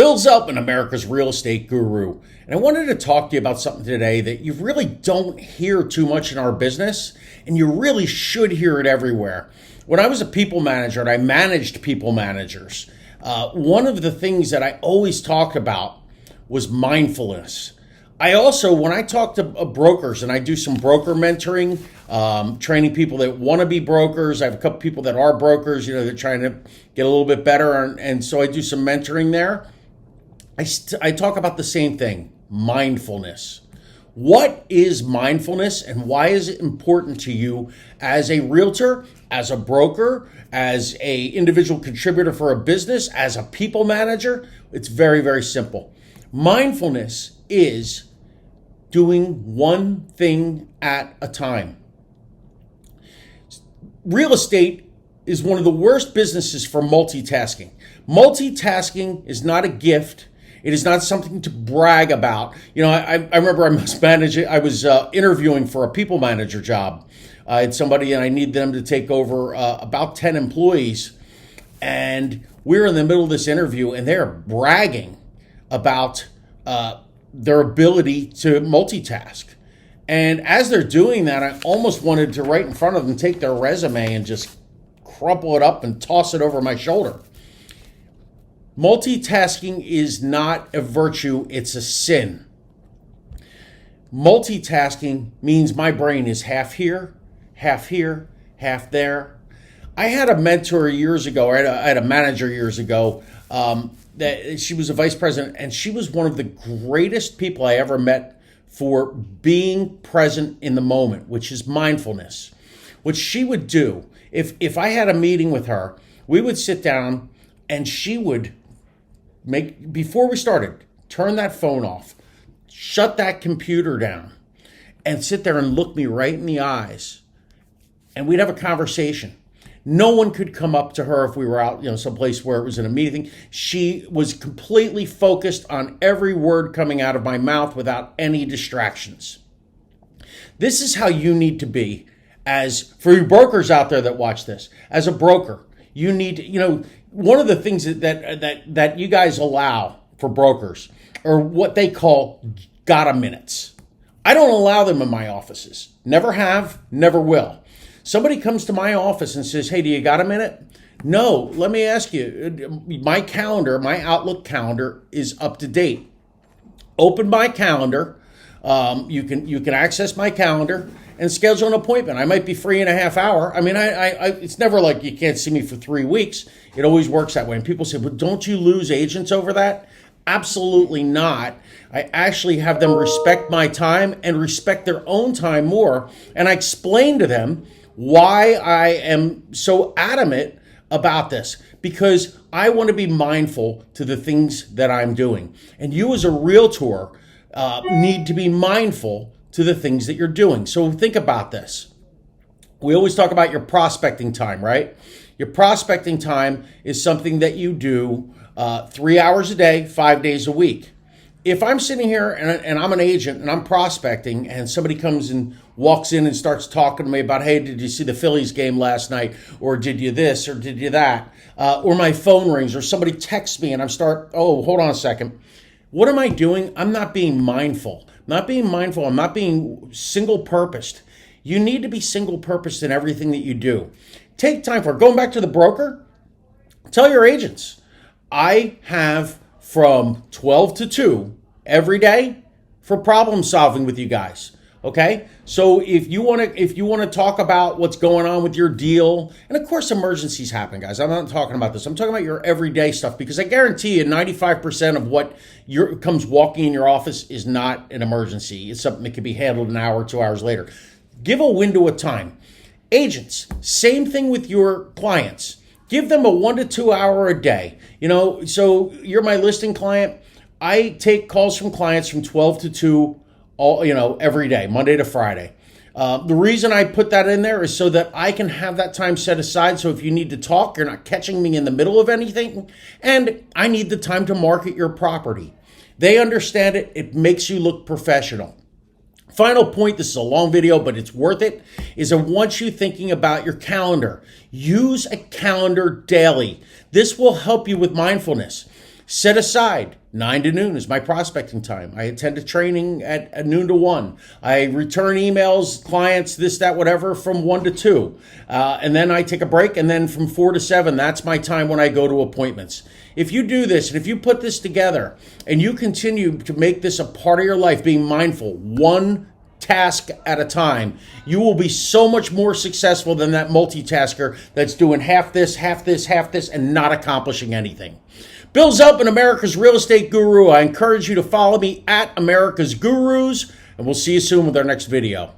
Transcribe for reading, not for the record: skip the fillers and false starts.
Bill Zeltman, America's real estate guru. And I wanted to talk to you about something today that you really don't hear too much in our business, and you really should hear it everywhere. When I was a people manager and I managed people managers, one of the things that I always talked about was mindfulness. I also, when I talk to brokers and I do some broker mentoring, training people that want to be brokers, I have a couple people that are brokers, they're trying to get a little bit better. And so I do some mentoring there. I talk about the same thing, mindfulness. What is mindfulness and why is it important to you as a realtor, as a broker, as a individual contributor for a business, as a people manager? It's very, very simple. Mindfulness is doing one thing at a time. Real estate is one of the worst businesses for multitasking. Multitasking is not a gift. It is not something to brag about. I remember I was interviewing for a people manager job. I had somebody and I need them to take over about 10 employees. And we're in the middle of this interview and they're bragging about their ability to multitask. And as they're doing that, I almost wanted to right in front of them take their resume and just crumple it up and toss it over my shoulder. Multitasking is not a virtue, it's a sin. Multitasking means my brain is half here, half there. I had a mentor years ago, or I had a manager years ago, that she was a vice president, and she was one of the greatest people I ever met for being present in the moment, which is mindfulness. What she would do, if I had a meeting with her, we would sit down and she would before we started, turn that phone off, shut that computer down, and sit there and look me right in the eyes. And we'd have a conversation. No one could come up to her if we were out, someplace where it was in a meeting. She was completely focused on every word coming out of my mouth without any distractions. This is how you need to be for you brokers out there that watch this. As a broker, you need, one of the things that you guys allow for brokers are what they call gotta minutes. I don't allow them in my offices. Never have, never will. Somebody comes to my office and says, hey, do you got a minute? No, let me ask you, my calendar, my Outlook calendar is up to date. Open my calendar. You can access my calendar and schedule an appointment. I might be free in a half hour. I mean, it's never like you can't see me for 3 weeks. It always works that way. And people say, but don't you lose agents over that? Absolutely not. I actually have them respect my time and respect their own time more. And I explain to them why I am so adamant about this, because I want to be mindful to the things that I'm doing. And you as a realtor need to be mindful to the things that you're doing. So think about this. We always talk about your prospecting time, right? Your prospecting time is something that you do 3 hours a day, 5 days a week. If I'm sitting here and I'm an agent and I'm prospecting and somebody comes and walks in and starts talking to me about, hey, did you see the Phillies game last night? Or did you this or did you that? Or my phone rings or somebody texts me and hold on a second. What am I doing? I'm not being mindful. I'm not being single-purposed. You need to be single-purposed in everything that you do. Take time for it. Going back to the broker, tell your agents, I have from 12 to 2 every day for problem solving with you guys. Okay? So if you want to talk about what's going on with your deal, and of course emergencies happen, guys. I'm not talking about this. I'm talking about your everyday stuff, because I guarantee you 95% of what comes walking in your office is not an emergency. It's something that can be handled an hour, 2 hours later. Give a window of time. Agents, same thing with your clients. Give them a 1 to 2 hour a day. So you're my listing client. I take calls from clients from 12 to 2 every day, Monday to Friday. The reason I put that in there is so that I can have that time set aside. So if you need to talk, you're not catching me in the middle of anything. And I need the time to market your property. They understand it. It makes you look professional. Final point, this is a long video, but it's worth it, is I want you thinking about your calendar. Use a calendar daily. This will help you with mindfulness. Set aside 9 to noon is my prospecting time. I attend a training at noon to 1. I return emails, clients, this, that, whatever, from 1 to 2. And then I take a break, and then from 4 to 7, that's my time when I go to appointments. If you do this, and if you put this together, and you continue to make this a part of your life, being mindful, one task at a time, you will be so much more successful than that multitasker that's doing half this, and not accomplishing anything. Bill Zeltman, America's Real Estate Guru. I encourage you to follow me at America's Gurus, and we'll see you soon with our next video.